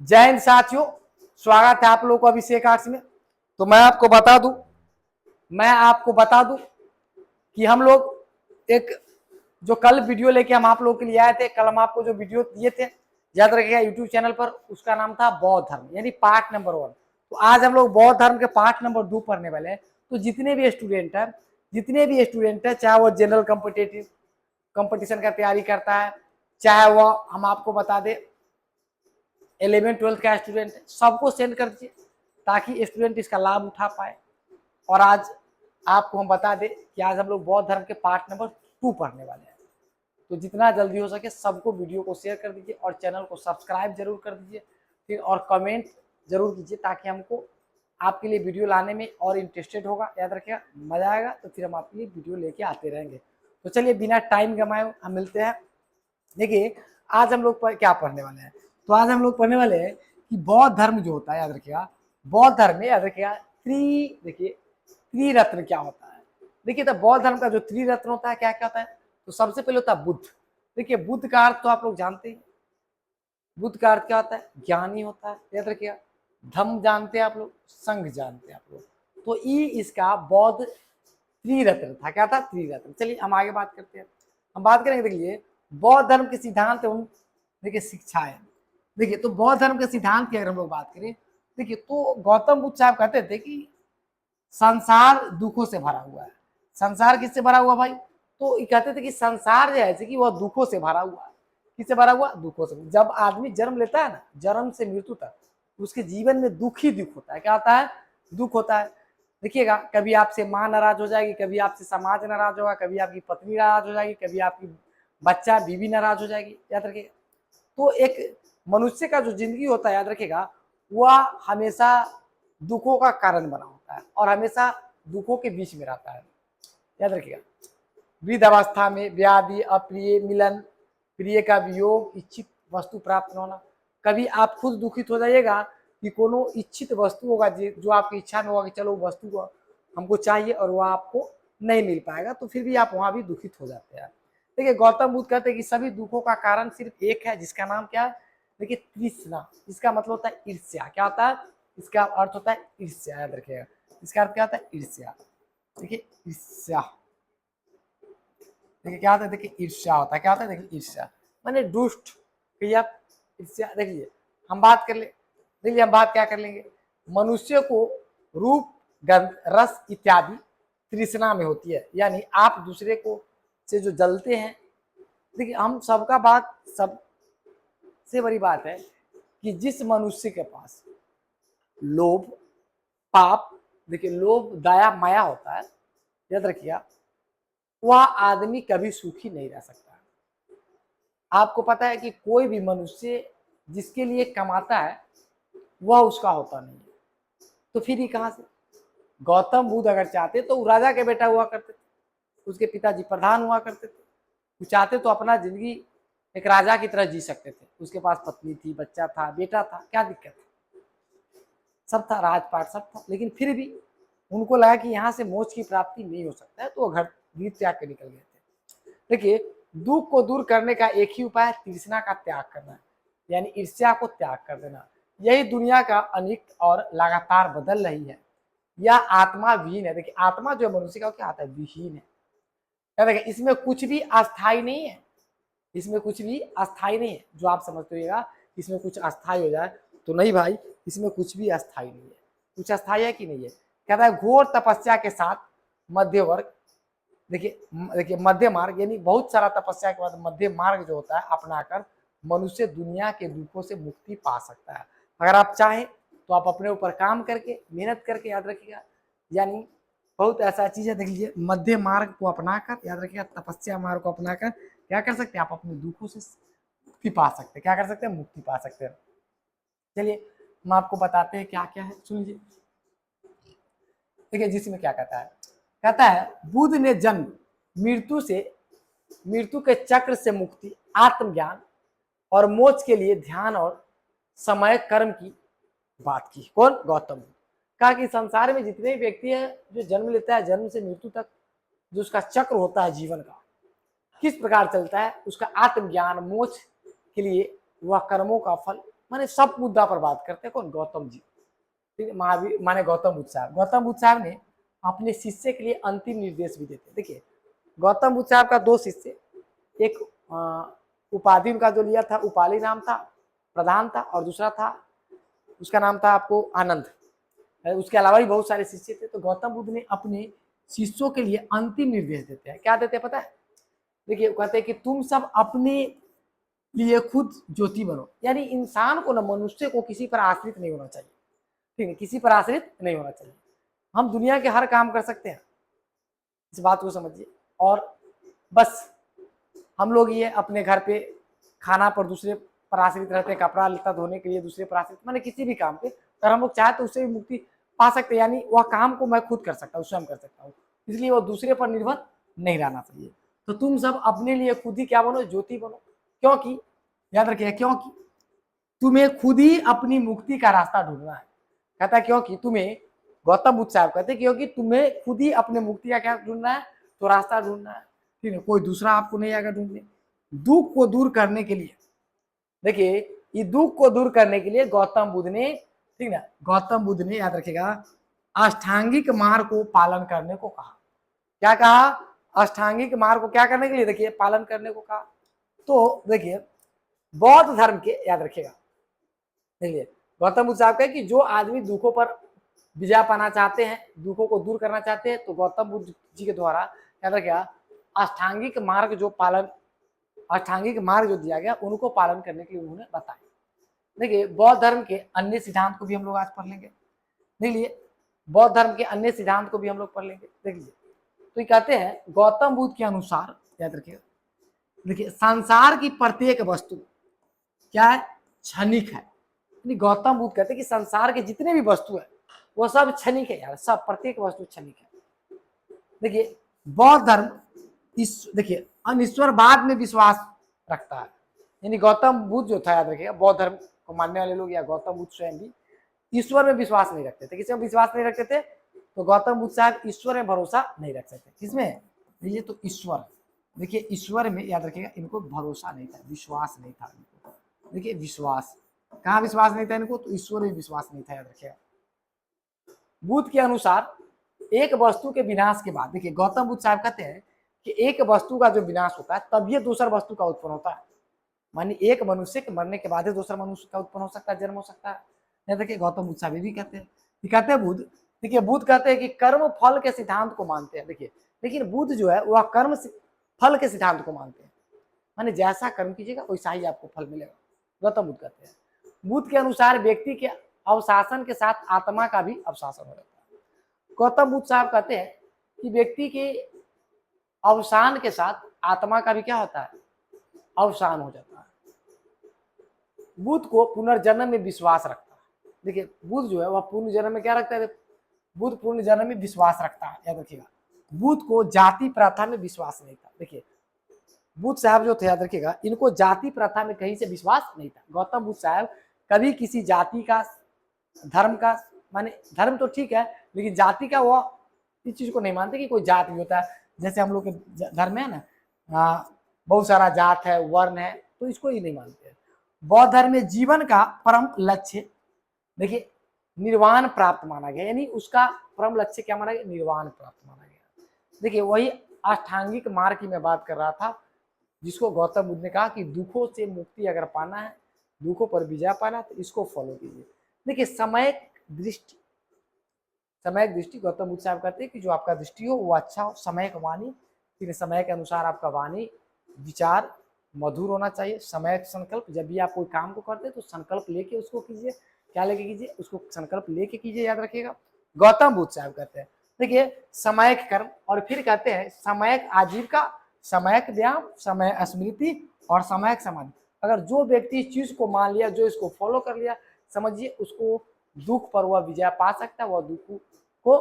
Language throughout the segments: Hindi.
जय हिंद साथियों, स्वागत है आप लोगों को अभिषेक आर्ट्स में। तो मैं आपको बता दूं कि हम लोग एक जो कल वीडियो लेके हम आप लोगों के लिए आए थे। कल हम आपको जो वीडियो दिए थे, याद रखिएगा, यूट्यूब चैनल पर, उसका नाम था बौद्ध धर्म, यानी पार्ट नंबर 1। तो आज हम लोग बौद्ध धर्म के पार्ट नंबर 2 पढ़ने वाले हैं। तो जितने भी स्टूडेंट है, चाहे वो जनरल कॉम्पिटेटिव कंपटीशन का तैयारी करता है, चाहे वह, हम आपको बता दें, 11th-12th का स्टूडेंट है, सबको सेंड कर दीजिए ताकि स्टूडेंट इसका लाभ उठा पाए। और आज आपको हम बता दें कि आज हम लोग बौद्ध धर्म के पार्ट नंबर 2 पढ़ने वाले हैं। तो जितना जल्दी हो सके सबको वीडियो को शेयर कर दीजिए और चैनल को सब्सक्राइब जरूर कर दीजिए, फिर और कमेंट जरूर कीजिए ताकि हमको आपके लिए वीडियो लाने में और इंटरेस्टेड होगा। याद रखिएगा, मजा आएगा तो फिर हम आपके लिए वीडियो लेके आते रहेंगे। तो चलिए बिना टाइम गंवाए हम मिलते हैं। देखिए आज हम लोग क्या पढ़ने वाले हैं। तो आज हम लोग पढ़ने वाले हैं कि बौद्ध धर्म जो होता है, याद रखिएगा, बौद्ध धर्म में, याद रखिएगा, त्रिरत्न क्या होता है। देखिए तो बौद्ध धर्म का जो त्रिरत्न होता है, क्या क्या होता है। तो सबसे पहले होता है बुद्ध। देखिए बुद्ध का अर्थ तो आप लोग जानते हैं। बुद्ध का अर्थ क्या होता है? ज्ञानी होता है। याद रखिएगा, धम्म जानते हैं आप लोग, संघ जानते हैं आप लोग। तो ई इसका बौद्ध त्रिरत्न था। क्या था? त्रिरत्न। चलिए हम आगे बात करते हैं। हम बात करेंगे, देखिए बौद्ध धर्म के सिद्धांत एवं देखिए शिक्षाएं। देखिए तो बौद्ध धर्म के सिद्धांत की अगर हम लोग बात करें, देखिए तो गौतम बुद्ध साहब कहते थे कि संसार दुखों से भरा हुआ है। संसार किससे भरा हुआ भाई? तो ये कहते थे कि संसार जो है कि वह दुखों से भरा हुआ है। किससे भरा हुआ? दुखों से। जब आदमी जन्म लेता है ना, जन्म से मृत्यु तक उसके जीवन में दुख ही दुख होता है। क्या होता है? दुख होता है। देखिएगा, कभी आपसे माँ नाराज हो जाएगी, कभी आपसे समाज नाराज होगा, कभी आपकी पत्नी नाराज हो जाएगी, कभी आपकी बच्चा बीवी नाराज हो जाएगी। याद रखिएगा, तो एक मनुष्य का जो जिंदगी होता है, याद रखिएगा, वह हमेशा दुखों का कारण बना होता है और हमेशा दुखों के बीच में रहता है। याद रखिएगा, वृद्ध अवस्था में व्याधि, अप्रिय मिलन, प्रिय का वियोग, इच्छित वस्तु प्राप्त न होना। कभी आप खुद दुखित हो जाइएगा कि कोनो इच्छित वस्तु होगा जो आपकी इच्छा में होगा कि चलो वस्तु को हमको चाहिए और वह आपको नहीं मिल पाएगा, तो फिर भी आप वहां भी दुखित हो जाते हैं। देखिए गौतम बुद्ध कहते हैं कि सभी दुखों का कारण सिर्फ एक है, जिसका नाम क्या है? देखिए तृष्णा। इसका मतलब होता है ईर्ष्या। क्या होता है? इसका अर्थ होता है ईर्ष्या। याद रखिएगा, इसका अर्थ क्या होता है? ईर्ष्या। देखिए ईर्ष्या, देखिए क्या होता है? देखिए ईर्ष्या होता है। क्या होता है? देखिए ईर्ष्या माने दुष्ट। कहिए आप ईर्ष्या। देखिए हम बात कर ले, देखिए हम बात क्या कर लेंगे, मनुष्य को रूप, गंध, रस इत्यादि तृष्णा में होती है। यानी आप दूसरे को से जो जलते हैं, देखिए हम सबका बात, सबसे बड़ी बात है कि जिस मनुष्य के पास लोभ, पाप, देखिए लोभ, दया, माया होता है, याद रखिएगा, वह आदमी कभी सुखी नहीं रह सकता। आपको पता है कि कोई भी मनुष्य जिसके लिए कमाता है वह उसका होता नहीं है, तो फिर ये कहां से? गौतम बुद्ध अगर चाहते तो वो राजा के बेटा हुआ करते थे, उसके पिताजी प्रधान हुआ करते थे। वो चाहते तो अपना जिंदगी एक राजा की तरह जी सकते थे। उसके पास पत्नी थी, बच्चा था, बेटा था, क्या दिक्कत है? सब था, राजपाट सब था, लेकिन फिर भी उनको लगा कि यहाँ से मोक्ष की प्राप्ति नहीं हो सकता है, तो वो घर भी त्याग के निकल गए थे। देखिए दुख को दूर करने का एक ही उपाय है, तृष्णा का त्याग करना, यानी ईर्ष्या को त्याग कर देना। यही दुनिया का अनिष्ट और लगातार बदल रही है। यह आत्मा विहीन है। देखिए आत्मा जो मनुष्य का क्या आता है? विहीन है। क्या देखिए, इसमें कुछ भी अस्थाई नहीं है। इसमें कुछ भी अस्थाई नहीं है। जो आप समझते होइएगा इसमें कुछ अस्थाई हो जाए, तो नहीं भाई, इसमें कुछ भी अस्थाई नहीं है। कुछ अस्थाई है कि नहीं है? कहता है घोर तपस्या के साथ मध्य वर्ग, देखिए मध्य मार्ग, यानी बहुत सारा तपस्या के बाद मध्य मार्ग जो होता है अपनाकर मनुष्य दुनिया के दुखों से मुक्ति पा सकता है। अगर आप चाहें तो आप अपने ऊपर काम करके, मेहनत करके, याद रखिएगा, यानी बहुत ऐसा चीज है, देख लीजिए, मध्य मार्ग को अपनाकर, याद रखिएगा, तपस्या मार्ग को अपनाकर क्या कर सकते हैं? आप अपने दुखों से मुक्ति पा सकते हैं। क्या कर सकते हैं? मुक्ति पा सकते हैं। चलिए हम आपको बताते हैं क्या क्या है, सुन लीजिए। देखिए जिसमें क्या कहता है बुद्ध ने जन्म, मृत्यु के चक्र से मुक्ति, आत्मज्ञान और मोक्ष के लिए ध्यान और समय कर्म की बात की। कौन? गौतम बुद्ध। कहा कि संसार में जितने व्यक्ति है जो जन्म लेता है, जन्म से मृत्यु तक जो उसका चक्र होता है जीवन का, किस प्रकार चलता है, उसका आत्मज्ञान, मोक्ष के लिए वह कर्मों का फल माने सब मुद्दा पर बात करते हैं। कौन? गौतम जी। ठीक है, महावीर माने गौतम बुद्ध साहब। गौतम बुद्ध साहब ने अपने शिष्य के लिए अंतिम निर्देश भी देते। देखिए गौतम बुद्ध साहब का दो शिष्य, एक उपाधि उनका जो लिया था उपाली नाम था, प्रधान था, और दूसरा था उसका नाम था आपको आनंद। उसके अलावा भी बहुत सारे शिष्य थे। तो गौतम बुद्ध ने अपने शिष्यों के लिए अंतिम निर्देश देते हैं। क्या देते हैं पता है? देखिए कहते हैं कि तुम सब अपने लिए खुद ज्योति बनो। यानी इंसान को ना, मनुष्य को किसी पर आश्रित नहीं होना चाहिए। ठीक है, किसी पर आश्रित नहीं होना चाहिए। हम दुनिया के हर काम कर सकते हैं, इस बात को समझिए। और बस हम लोग ये अपने घर पे खाना पर दूसरे पर आश्रित रहते हैं, कपड़ा लत्ता धोने के लिए दूसरे पर आश्रित, माने किसी भी काम पे अगर हम लोग चाहे तो उससे भी मुक्ति पा सकते हैं। यानी वह काम को मैं खुद कर सकता हूँ, स्वयं कर सकता हूँ, इसलिए वो दूसरे पर निर्भर नहीं रहना चाहिए। तो तुम सब अपने लिए खुद ही क्या बनो? ज्योति बनो। क्योंकि याद रखिएगा, क्योंकि तुम्हें खुद ही अपनी मुक्ति का रास्ता ढूंढना है। कहता है क्योंकि तुम्हें, गौतम बुद्ध साहब कहते हैं क्योंकि तुम्हें खुद ही अपने मुक्ति का क्या ढूंढना है? तो रास्ता ढूंढना है। ठीक है, कोई दूसरा आपको नहीं आएगा ढूंढने। दुख को दूर करने के लिए, देखिए ये दुख को दूर करने के लिए गौतम बुद्ध ने, ठीक ना, गौतम बुद्ध ने याद रखेगा अष्टांगिक मार्ग को पालन करने को कहा। क्या कहा? अष्टांगिक मार्ग को क्या करने के लिए? देखिए पालन करने को कहा। तो देखिए बौद्ध धर्म के, याद रखिएगा, देखिए गौतम बुद्ध साहब कहे कि जो आदमी दुखों पर विजय पाना चाहते हैं, दुखों को दूर करना चाहते हैं, तो गौतम बुद्ध जी के द्वारा याद रखिएगा अष्टांगिक मार्ग जो पालन, अष्टांगिक मार्ग जो दिया गया उनको पालन करने के लिए उन्होंने बताया। देखिए बौद्ध धर्म के अन्य सिद्धांत को भी हम लोग आज पढ़ लेंगे। देख लीजिए बौद्ध धर्म के अन्य सिद्धांत को भी हम लोग पढ़ लेंगे। देख लीजिए तो ये कहते हैं गौतम बुद्ध के अनुसार, याद रखिएगा, देखिए संसार की प्रत्येक वस्तु क्या है? क्षणिक है। यानी गौतम बुद्ध कहते हैं कि संसार के जितने भी वस्तु है वो सब क्षणिक है यार, सब प्रत्येक वस्तु क्षणिक है। देखिए बौद्ध धर्म इस, देखिए अनिश्वरवाद में विश्वास रखता है। यानी गौतम बुद्ध जो था, याद रखिएगा, बौद्ध धर्म को मानने वाले लोग या गौतम बुद्ध स्वयं भी ईश्वर में विश्वास नहीं रखते थे। किसमें विश्वास नहीं रखते थे? तो गौतम बुद्ध साहब ईश्वर में भरोसा नहीं रख सकते। किसमें? ये तो ईश्वर, देखिए ईश्वर में याद रखिएगा इनको भरोसा नहीं था, विश्वास नहीं था इनको। देखिए विश्वास, कहाँ विश्वास नहीं था इनको? तो ईश्वर में विश्वास नहीं था, याद रखिएगा। बुद्ध के अनुसार एक वस्तु के विनाश के बाद, देखिए गौतम बुद्ध साहब कहते हैं कि एक वस्तु का जो विनाश होता है तब ये दूसरा वस्तु का उत्पन्न होता है। मानी एक मनुष्य के मरने के बाद ही दूसरा मनुष्य का उत्पन्न हो सकता है, जन्म हो सकता है। देखिए गौतम बुद्ध साहब भी कहते हैं, कहते हैं बुद्ध, देखिए बुद्ध कहते हैं कि कर्म फल के सिद्धांत को मानते हैं। देखिए लेकिन बुद्ध जो है वह कर्म फल के सिद्धांत को मानते हैं। माने जैसा कर्म कीजिएगा वैसा ही आपको फल मिलेगा, गौतम बुद्ध कहते हैं। बुद्ध के अनुसार व्यक्ति के अवशासन के साथ आत्मा का भी अवशासन हो जाता है। गौतम बुद्ध साहब कहते हैं कि व्यक्ति के अवसान के साथ आत्मा का भी क्या होता है? अवसान हो जाता है। बुद्ध को पुनर्जन्म में विश्वास रखता है। देखिए बुद्ध जो है वह पुनर्जन्म में क्या रखता है? बुद्ध पुनर्जन्म में विश्वास रखता है, याद रखिएगा। बुद्ध को जाति प्रथा में विश्वास नहीं था। देखिए बुद्ध साहब जो थे, याद रखिएगा, इनको जाति प्रथा में कहीं से विश्वास नहीं था। गौतम बुद्ध साहब कभी किसी जाति का, धर्म का, माने धर्म तो ठीक है लेकिन जाति का वो इस चीज को नहीं मानते कि कोई जात भी होता है। जैसे हम लोग के धर्म में है ना, बहुत सारा जात है, वर्ण है, तो इसको ही नहीं मानते। बौद्ध धर्म में जीवन का परम लक्ष्य, देखिए निर्वाण प्राप्त माना गया। यानी उसका परम लक्ष्य क्या माना गया? निर्वाण प्राप्त माना गया। देखिए वही अष्टांगिक मार्ग की मैं बात कर रहा था, जिसको गौतम बुद्ध ने कहा कि दुखों से मुक्ति अगर पाना है, दुखों पर विजय पाना है, तो इसको फॉलो कीजिए। देखिए समय दृष्टि, समय दृष्टि, गौतम बुद्ध साहब कहते हैं कि जो आपका दृष्टि हो वो अच्छा हो। समय का वाणी, फिर समय के अनुसार आपका वाणी विचार मधुर होना चाहिए। समय संकल्प, जब भी आप कोई काम को करते हैं तो संकल्प लेके उसको कीजिए। क्या लेके कीजिए? उसको संकल्प लेके कीजिए, याद रखिएगा। गौतम बुद्ध साहब कहते हैं देखिए समयक कर्म, और फिर कहते हैं समयक आजीविका, समयक व्यायाम, समय स्मृति और समयक समाधि। अगर जो व्यक्ति इस चीज को मान लिया, जो इसको फॉलो कर लिया, समझिए उसको दुख पर वह विजय पा सकता है, वह दुख को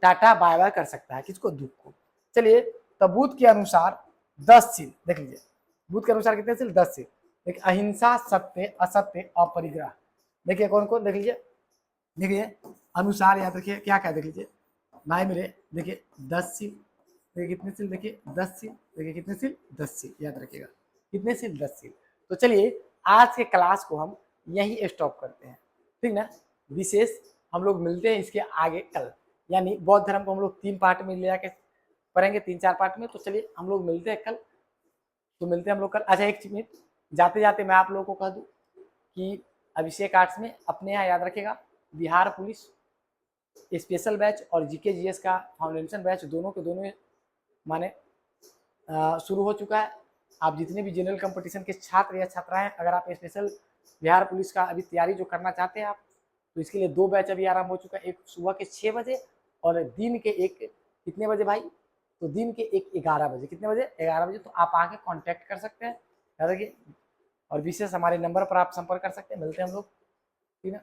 टाटा बाय बाय कर सकता है। किसको? दुख को। चलिए तो बुद्ध के अनुसार 10 सील देख लीजिए। बुद्ध के अनुसार कितने सील? 10 सील। देखिए अहिंसा, सत्य, असत्य, अपरिग्रह। देखिए कौन कौन देख लीजिए। देखिए अनुसार याद रखिए क्या क्या देख लीजिए भाई मेरे। देखिए 10 सील, देखिए कितने सील? देखिए 10 सील। देखिए कितने सील? 10 सील, याद रखिएगा कितने सील? 10 सील। तो चलिए आज के क्लास को हम यहीं स्टॉप करते हैं, ठीक ना। विशेष हम लोग मिलते हैं इसके आगे कल, यानी बौद्ध धर्म को हम लोग 3 पार्ट में ले जाके पढ़ेंगे, 3-4 पार्ट में। तो चलिए हम लोग मिलते हैं कल, तो मिलते हैं हम लोग कल। अच्छा एक मिनट, जाते जाते मैं आप लोगों को कह दूं कि अभिषेक आर्ट्स में अपने यहाँ याद रखेगा बिहार पुलिस स्पेशल बैच और जीके जीएस का फाउंडेशन बैच दोनों के दोनों माने शुरू हो चुका है। आप जितने भी जनरल कंपटीशन के छात्र या छात्राएं, अगर आप स्पेशल बिहार पुलिस का अभी तैयारी जो करना चाहते हैं आप, तो इसके लिए 2 बैच अभी आरंभ हो चुका है, एक सुबह के 6 बजे और दिन के एक कितने बजे भाई, तो दिन के एक 11 बजे, कितने बजे, 11 बजे। तो आप आके कांटेक्ट कर सकते हैं, याद रखिए। और विशेष हमारे नंबर पर आप संपर्क कर सकते हैं। मिलते हैं हम लोग, ठीक है।